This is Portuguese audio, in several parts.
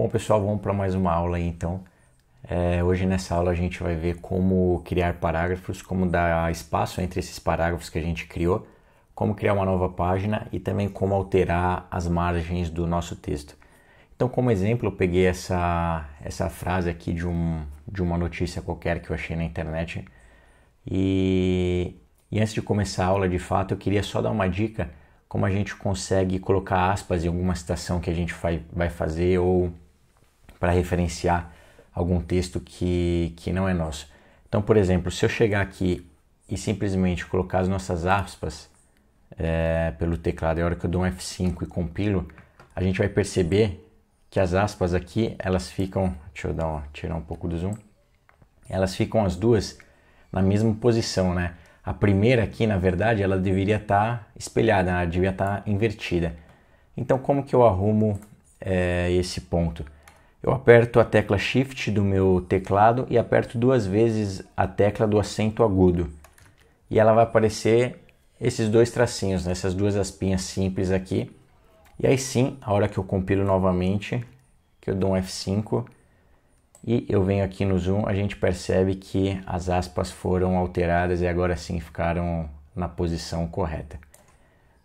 Bom, pessoal, vamos para mais uma aula aí, então. Hoje nessa aula a gente vai ver como criar parágrafos, como dar espaço entre esses parágrafos que a gente criou, como criar uma nova página e também como alterar as margens do nosso texto. Então, como exemplo, eu peguei essa frase aqui de uma notícia qualquer que eu achei na internet e antes de começar a aula, de fato, eu queria só dar uma dica como a gente consegue colocar aspas em alguma citação que a gente vai fazer ou para referenciar algum texto que não é nosso. Então, por exemplo, se eu chegar aqui e simplesmente colocar as nossas aspas pelo teclado, e a hora que eu dou um F5 e compilo, a gente vai perceber que as aspas aqui, elas ficam, deixa eu tirar um pouco do zoom, elas ficam as duas na mesma posição, né? A primeira aqui, na verdade, ela deveria estar espelhada, ela devia estar invertida. Então, como que eu arrumo esse ponto? Eu aperto a tecla Shift do meu teclado e aperto duas vezes a tecla do acento agudo. E ela vai aparecer esses dois tracinhos, né? Essas duas aspinhas simples aqui. E aí sim, a hora que eu compilo novamente, que eu dou um F5 e eu venho aqui no zoom, a gente percebe que as aspas foram alteradas e agora sim ficaram na posição correta.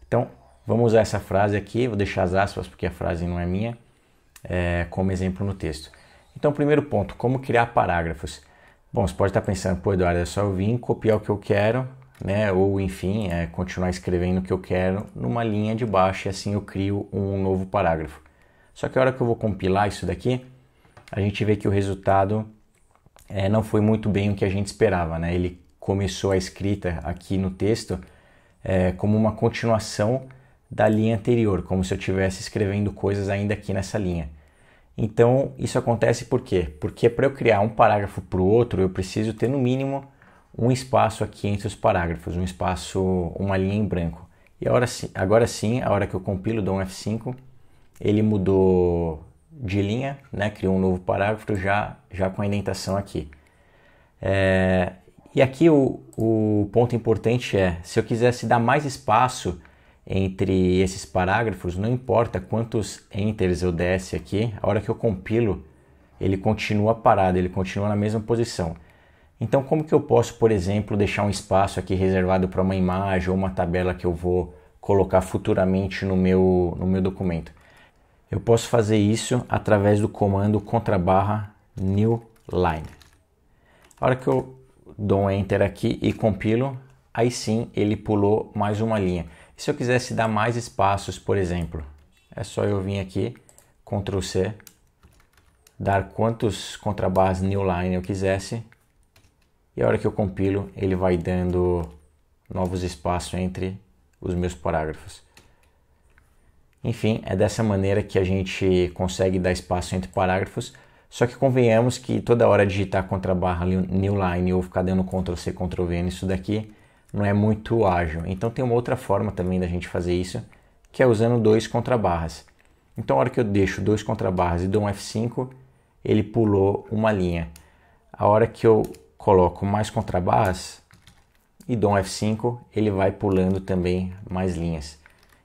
Então, vamos usar essa frase aqui, vou deixar as aspas porque a frase não é minha, como exemplo no texto. Então, primeiro ponto, como criar parágrafos. Bom, você pode estar pensando, pô, Eduardo, é só eu vir copiar o que eu quero, né? Ou enfim, continuar escrevendo o que eu quero numa linha de baixo e assim eu crio um novo parágrafo. Só que a hora que eu vou compilar isso daqui, a gente vê que o resultado não foi muito bem o que a gente esperava, né? Ele começou a escrita aqui no texto como uma continuação da linha anterior, como se eu estivesse escrevendo coisas ainda aqui nessa linha. Então, isso acontece por quê? Porque para eu criar um parágrafo para o outro, eu preciso ter no mínimo um espaço aqui entre os parágrafos, um espaço, uma linha em branco. E agora sim, a hora que eu compilo, dou um F5, ele mudou de linha, né? Criou um novo parágrafo já com a indentação aqui. E aqui o ponto importante se eu quisesse dar mais espaço entre esses parágrafos, não importa quantos enters eu desse aqui, a hora que eu compilo, ele continua parado, ele continua na mesma posição. Então, como que eu posso, por exemplo, deixar um espaço aqui reservado para uma imagem ou uma tabela que eu vou colocar futuramente no meu documento? Eu posso fazer isso através do comando _new line. A hora que eu dou um Enter aqui e compilo, aí sim ele pulou mais uma linha. E se eu quisesse dar mais espaços, por exemplo, é só eu vir aqui, Ctrl C, dar quantos contrabarras new line eu quisesse, e a hora que eu compilo, ele vai dando novos espaços entre os meus parágrafos. Enfim, é dessa maneira que a gente consegue dar espaço entre parágrafos, só que convenhamos que toda hora digitar contrabarra new line ou ficar dando Ctrl C, Ctrl V nisso daqui não é muito ágil. Então tem uma outra forma também da gente fazer isso, que é usando dois contrabarras. Então a hora que eu deixo dois contrabarras e dou um F5, ele pulou uma linha. A hora que eu coloco mais contrabarras e dou um F5, ele vai pulando também mais linhas.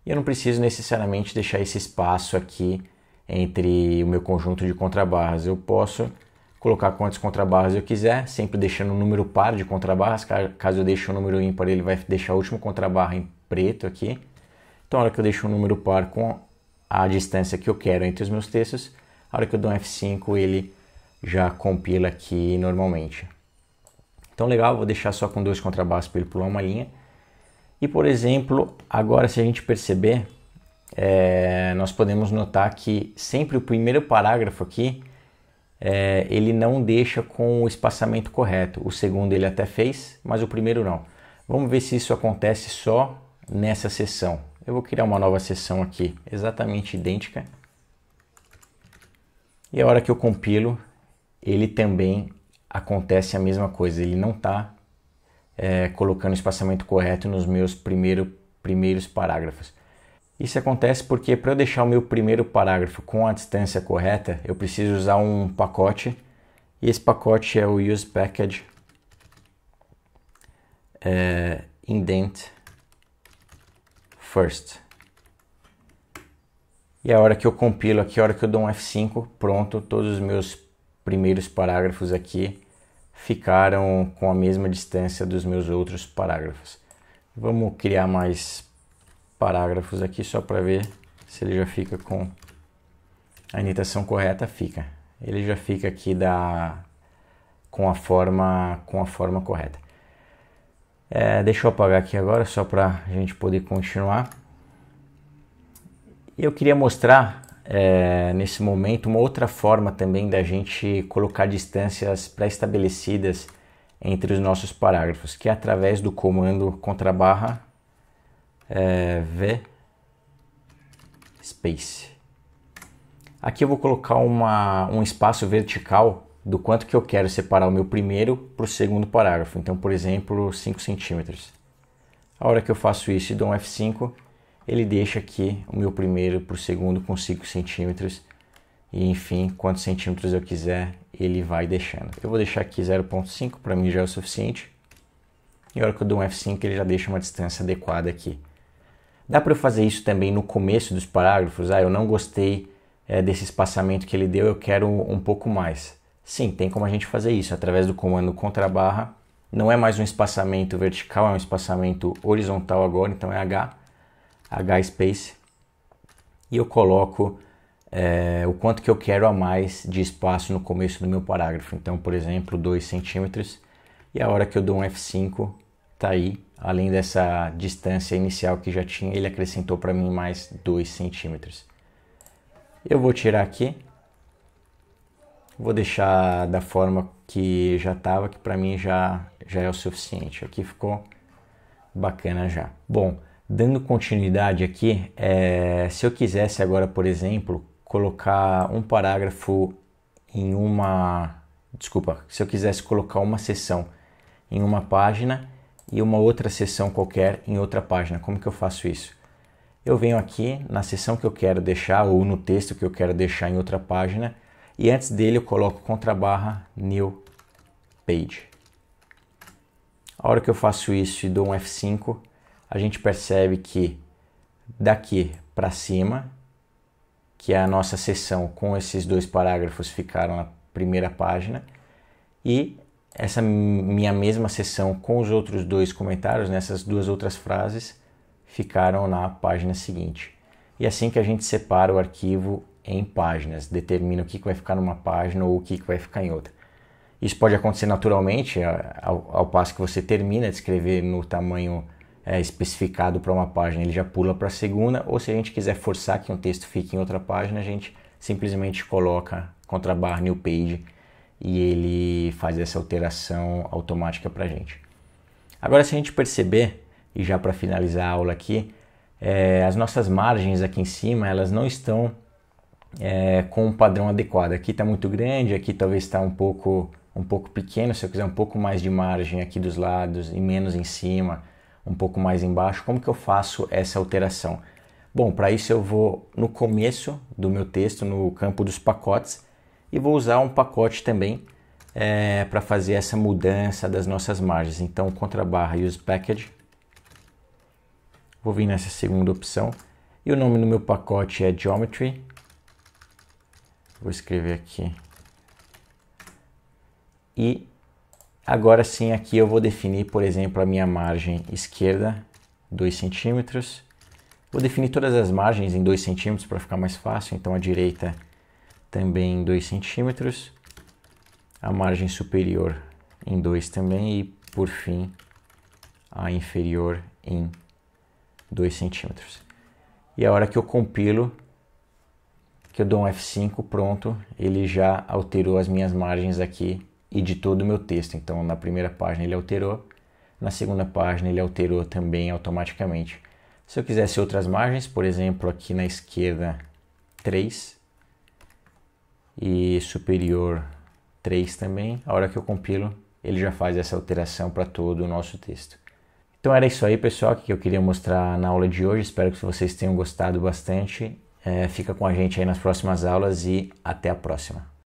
E eu não preciso necessariamente deixar esse espaço aqui entre o meu conjunto de contrabarras. Eu posso colocar quantas contrabarras eu quiser, sempre deixando um número par de contrabarras. Caso eu deixe um número ímpar, ele vai deixar a última contrabarra em preto aqui. Então, a hora que eu deixo um número par com a distância que eu quero entre os meus textos, a hora que eu dou um F5, ele já compila aqui normalmente. Então, legal, vou deixar só com dois contrabarras para ele pular uma linha. E, por exemplo, agora se a gente perceber, nós podemos notar que sempre o primeiro parágrafo aqui, ele não deixa com o espaçamento correto. O segundo ele até fez, mas o primeiro não. Vamos ver se isso acontece só nessa seção. Eu vou criar uma nova seção aqui, exatamente idêntica. E a hora que eu compilo, ele também acontece a mesma coisa. Ele não está colocando o espaçamento correto nos meus primeiros parágrafos. Isso acontece porque para eu deixar o meu primeiro parágrafo com a distância correta, eu preciso usar um pacote, e esse pacote é o use package indent first. E a hora que eu compilo aqui, a hora que eu dou um F5, pronto, todos os meus primeiros parágrafos aqui ficaram com a mesma distância dos meus outros parágrafos. Vamos criar mais parágrafos aqui só para ver se ele já fica com a indentação correta. Fica. Ele já fica aqui com a forma correta. Deixa eu apagar aqui agora só para a gente poder continuar. Eu queria mostrar nesse momento uma outra forma também da gente colocar distâncias pré-estabelecidas entre os nossos parágrafos, que é através do comando contrabarra v space. Aqui eu vou colocar um espaço vertical do quanto que eu quero separar o meu primeiro para o segundo parágrafo. Então, por exemplo, 5 centímetros. A hora que eu faço isso e dou um F5, ele deixa aqui o meu primeiro para o segundo com 5 centímetros. E enfim, quantos centímetros eu quiser, ele vai deixando. Eu vou deixar aqui 0,5, para mim já é o suficiente. E a hora que eu dou um F5, ele já deixa uma distância adequada aqui. Dá para eu fazer isso também no começo dos parágrafos? Eu não gostei desse espaçamento que ele deu, eu quero um pouco mais. Sim, tem como a gente fazer isso, através do comando contrabarra. Não é mais um espaçamento vertical, é um espaçamento horizontal agora, então é H space. E eu coloco o quanto que eu quero a mais de espaço no começo do meu parágrafo. Então, por exemplo, 2 centímetros. E a hora que eu dou um F5, tá aí. Além dessa distância inicial que já tinha, ele acrescentou para mim mais 2 centímetros. Eu vou tirar aqui. Vou deixar da forma que já estava, que para mim já é o suficiente. Aqui ficou bacana já. Bom, dando continuidade aqui, se eu quisesse agora, por exemplo, colocar um parágrafo em se eu quisesse colocar uma seção em uma página e uma outra seção qualquer em outra página, como que eu faço isso? Eu venho aqui na seção que eu quero deixar ou no texto que eu quero deixar em outra página e antes dele eu coloco contrabarra new page. A hora que eu faço isso e dou um F5, a gente percebe que daqui para cima, que é a nossa seção com esses 2 parágrafos ficaram na primeira página, e essa minha mesma seção com os outros 2 comentários, nessas 2 outras frases, ficaram na página seguinte. E assim que a gente separa o arquivo em páginas, determina o que vai ficar numa página ou o que vai ficar em outra. Isso pode acontecer naturalmente ao passo que você termina de escrever no tamanho especificado para uma página, ele já pula para a segunda, ou se a gente quiser forçar que um texto fique em outra página, a gente simplesmente coloca contrabarra new page e ele faz essa alteração automática para a gente. Agora, se a gente perceber, e já para finalizar a aula aqui, as nossas margens aqui em cima, elas não estão com um padrão adequado. Aqui está muito grande, aqui talvez está um pouco pequeno. Se eu quiser um pouco mais de margem aqui dos lados e menos em cima, um pouco mais embaixo, como que eu faço essa alteração? Bom, para isso eu vou no começo do meu texto, no campo dos pacotes, e vou usar um pacote também para fazer essa mudança das nossas margens. Então, contrabarra use package, vou vir nessa segunda opção, e o nome do meu pacote é geometry, vou escrever aqui, e agora sim, aqui eu vou definir, por exemplo, a minha margem esquerda, 2 centímetros. Vou definir todas as margens em 2 centímetros para ficar mais fácil. Então, a direita também em 2 centímetros. A margem superior em 2 também. E, por fim, a inferior em 2 centímetros. E a hora que eu compilo, que eu dou um F5, pronto, ele já alterou as minhas margens aqui e de todo o meu texto. Então, na primeira página ele alterou, na segunda página ele alterou também automaticamente. Se eu quisesse outras margens, por exemplo, aqui na esquerda 3 e superior 3 também, a hora que eu compilo, ele já faz essa alteração para todo o nosso texto. Então era isso aí, pessoal, que eu queria mostrar na aula de hoje. Espero que vocês tenham gostado bastante. Fica com a gente aí nas próximas aulas e até a próxima.